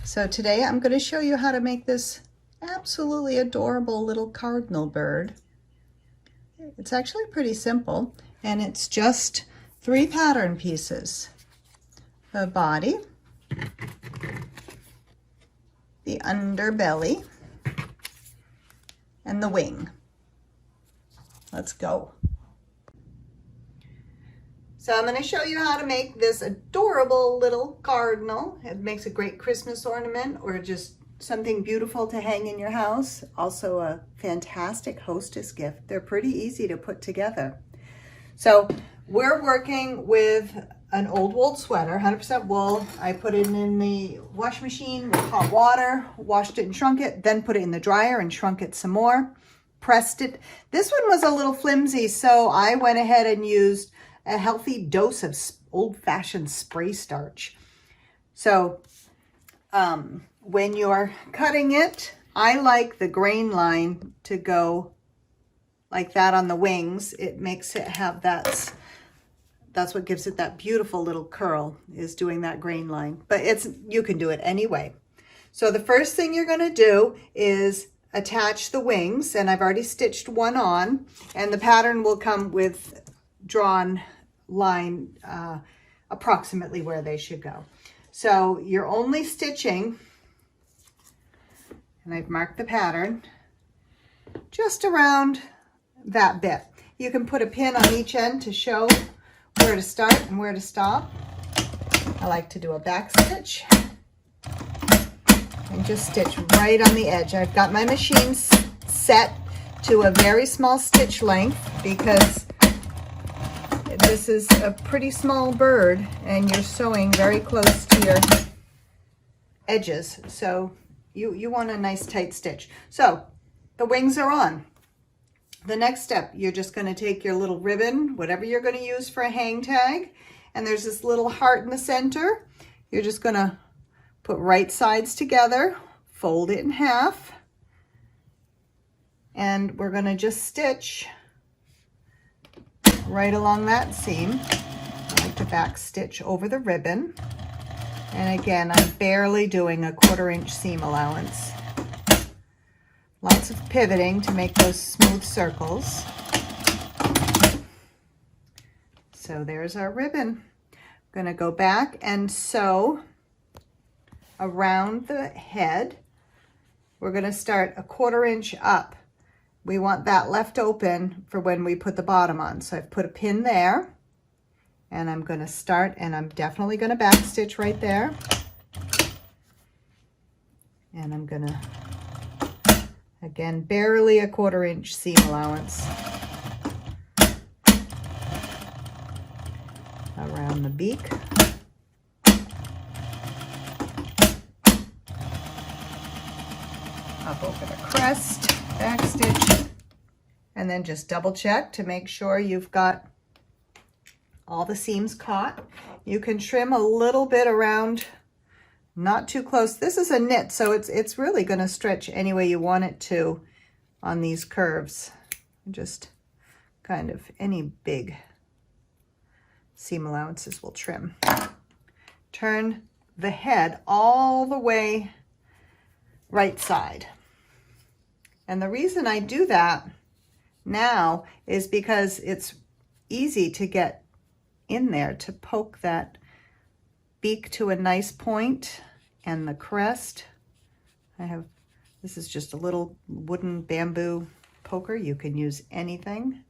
So today I'm going to show you how to make this absolutely adorable little cardinal bird. It's actually pretty simple, and it's just 3 pattern pieces: the body, the underbelly, and the wing. Let's go. So I'm going to show you how to make this adorable little cardinal. It makes a great Christmas ornament or just something beautiful to hang in your house. Also a fantastic hostess gift. They're pretty easy to put together. So we're working with an old wool sweater, 100% wool. I put it in the wash machine with hot water, washed it and shrunk it, then put it in the dryer and shrunk it some more, pressed it. This one was a little flimsy, so I went ahead and used a healthy dose of old-fashioned spray starch. So when you're cutting it, I like the grain line to go like that on the wings. It makes it have that's what gives it that beautiful little curl, is doing that grain line. But you can do it anyway. So the first thing you're going to do is attach the wings, and I've already stitched one on, and the pattern will come with drawn line approximately where they should go. So you're only stitching, and I've marked the pattern, just around that bit. You can put a pin on each end to show where to start and where to stop. I like to do a back stitch and just stitch right on the edge. I've got my machine set to a very small stitch length because this is a pretty small bird and you're sewing very close to your edges. So you want a nice tight stitch. So the wings are on. The next step, you're just going to take your little ribbon, whatever you're going to use for a hang tag, and there's this little heart in the center. You're just going to put right sides together, fold it in half, and we're going to just stitch right along that seam. I like to back stitch over the ribbon, and again, I'm barely doing a 1/4 inch seam allowance. Lots of pivoting to make those smooth circles. So there's our ribbon. I'm going to go back and sew around the head. We're going to start a 1/4 inch up. We want that left open for when we put the bottom on. So I've put a pin there, and I'm going to start, and I'm definitely going to back stitch right there. And I'm going to, again, barely a 1/4 inch seam allowance around the beak. Up over the crest, back stitch, and then just double check to make sure you've got all the seams caught. You can trim a little bit around, not too close. This is a knit, so it's really going to stretch any way you want it to on these curves. Just kind of any big seam allowances will trim. Turn the head all the way right side. And the reason I do that now is because it's easy to get in there to poke that beak to a nice point, and the crest. This is just a little wooden bamboo poker. You can use anything.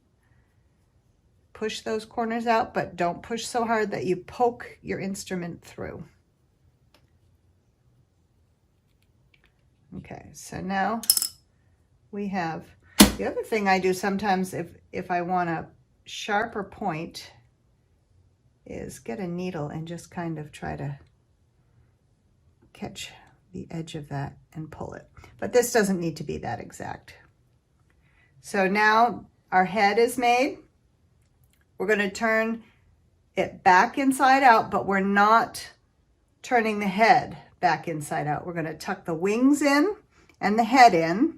Push those corners out, but don't push so hard that you poke your instrument through. Okay, so now we have, the other thing I do sometimes if I want a sharper point is get a needle and just kind of try to catch the edge of that and pull it. But this doesn't need to be that exact. So now our head is made. We're going to turn it back inside out, but we're not turning the head back inside out. We're going to tuck the wings in and the head in.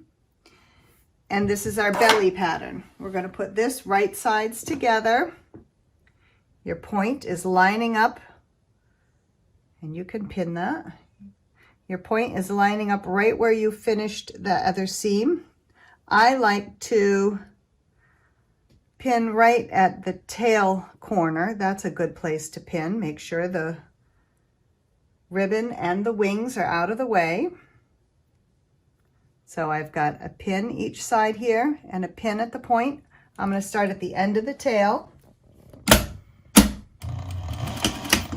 And this is our belly pattern. We're going to put this right sides together. Your point is lining up, and you can pin that. Your point is lining up right where you finished the other seam. I like to pin right at the tail corner. That's a good place to pin. Make sure the ribbon and the wings are out of the way. So I've got a pin each side here and a pin at the point. I'm going to start at the end of the tail.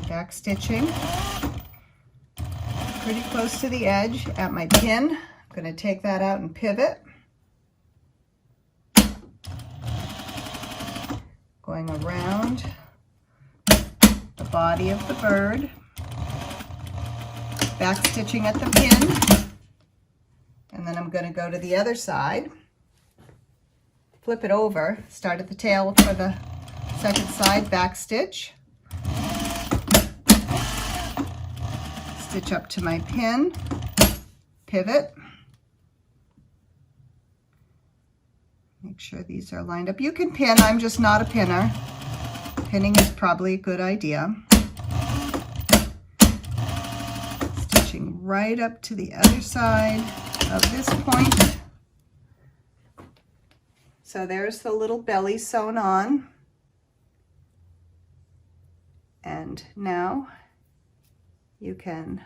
Back stitching. Pretty close to the edge at my pin. I'm going to take that out and pivot. Going around the body of the bird. Back stitching at the pin. And then I'm going to go to the other side. Flip it over. Start at the tail for the second side. Back stitch. Stitch up to my pin, pivot. Make sure these are lined up. You can pin, I'm just not a pinner. Pinning is probably a good idea. Stitching right up to the other side of this point. So there's the little belly sewn on. And now you can,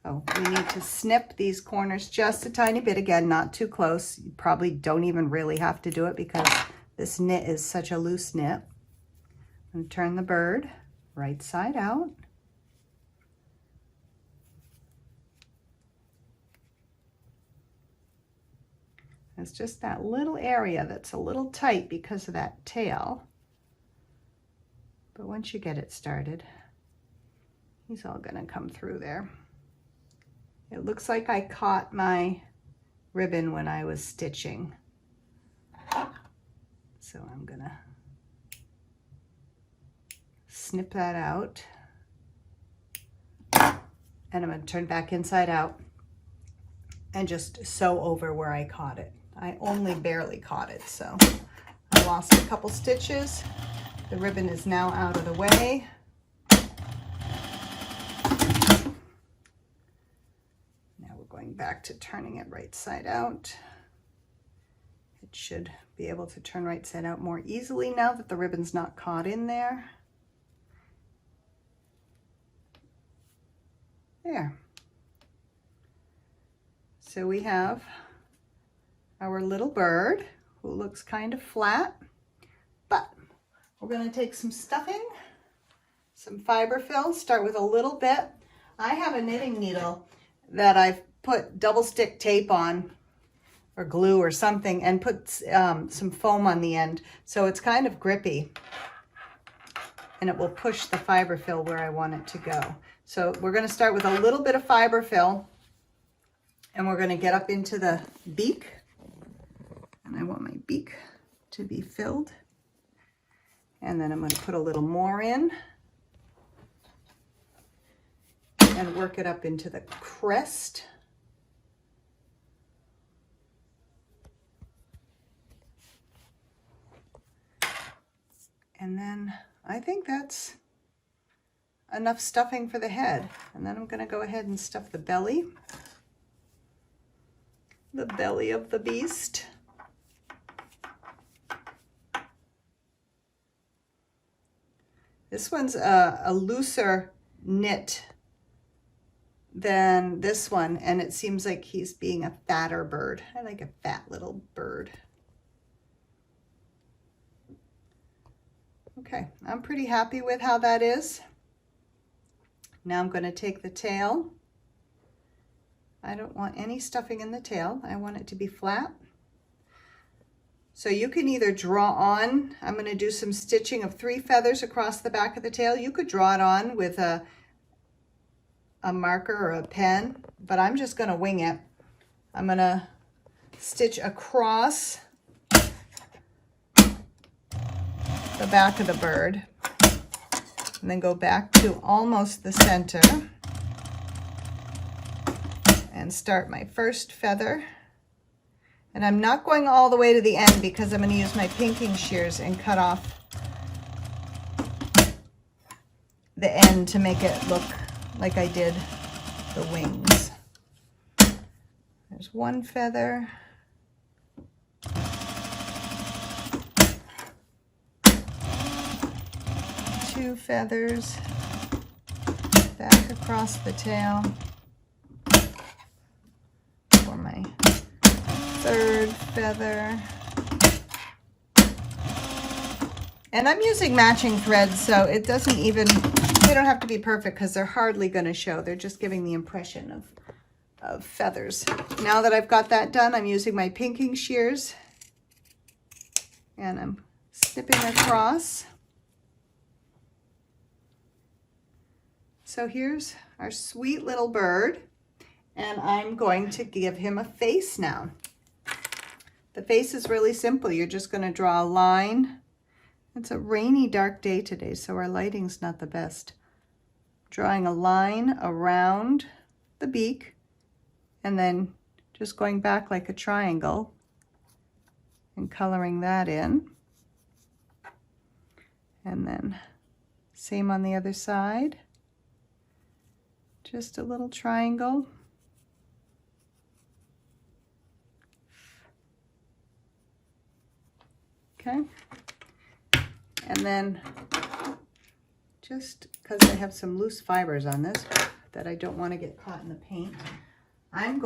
we need to snip these corners just a tiny bit. Again, not too close. You probably don't even really have to do it because this knit is such a loose knit. And turn the bird right side out. It's just that little area that's a little tight because of that tail. But once you get it started, he's all gonna come through there. It looks like I caught my ribbon when I was stitching. So I'm gonna snip that out. And I'm gonna turn back inside out and just sew over where I caught it. I only barely caught it, so I lost a couple stitches. The ribbon is now out of the way. Going back to turning it right side out. It should be able to turn right side out more easily now that the ribbon's not caught in there. There. So we have our little bird who looks kind of flat, but we're going to take some stuffing, some fiber fill, start with a little bit. I have a knitting needle that I've put double stick tape on or glue or something and put some foam on the end. So it's kind of grippy and it will push the fiber fill where I want it to go. So we're going to start with a little bit of fiber fill and we're going to get up into the beak. And I want my beak to be filled. And then I'm going to put a little more in and work it up into the crest. And then I think that's enough stuffing for the head. And then I'm going to go ahead and stuff the belly of the beast. This one's a looser knit than this one, and it seems like he's being a fatter bird. I like a fat little bird. Okay, I'm pretty happy with how that is. Now I'm going to take the tail. I don't want any stuffing in the tail. I want it to be flat. So you can either draw on, I'm going to do some stitching of 3 feathers across the back of the tail. You could draw it on with a marker or a pen, but I'm just going to wing it. I'm going to stitch across the back of the bird and then go back to almost the center and start my first feather. And I'm not going all the way to the end because I'm going to use my pinking shears and cut off the end to make it look like I did the wings. There's one feather. Two feathers back across the tail for my third feather. And I'm using matching threads, so it doesn't even, they don't have to be perfect because they're hardly going to show. They're just giving the impression of feathers. Now that I've got that done, I'm using my pinking shears and I'm snipping across. So here's our sweet little bird, and I'm going to give him a face now. The face is really simple. You're just going to draw a line. It's a rainy, dark day today, so our lighting's not the best. Drawing a line around the beak, and then just going back like a triangle and coloring that in. And then same on the other side. Just a little triangle. Okay. And then just because I have some loose fibers on this that I don't want to get caught in the paint, I'm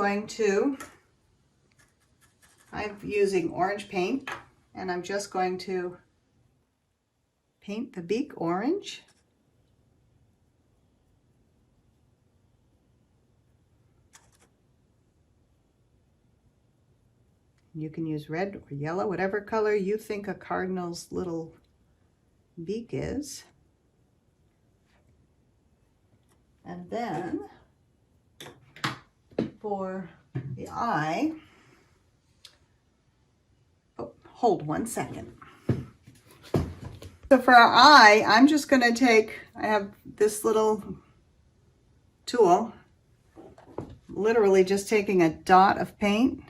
using orange paint, and I'm just going to paint the beak orange. You can use red or yellow, whatever color you think a cardinal's little beak is. And then for the eye, oh, hold 1 second. So for our eye, I'm just going to take, I have this little tool, literally just taking a dot of paint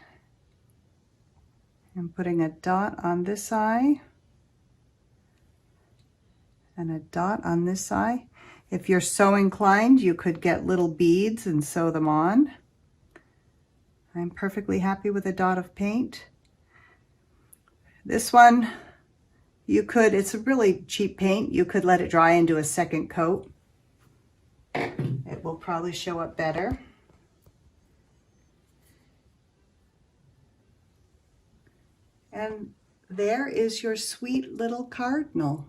and putting a dot on this eye and a dot on this eye. If you're so inclined, you could get little beads and sew them on. I'm perfectly happy with a dot of paint. This one, you could, it's a really cheap paint. You could let it dry and do a second coat. It will probably show up better. And there is your sweet little cardinal.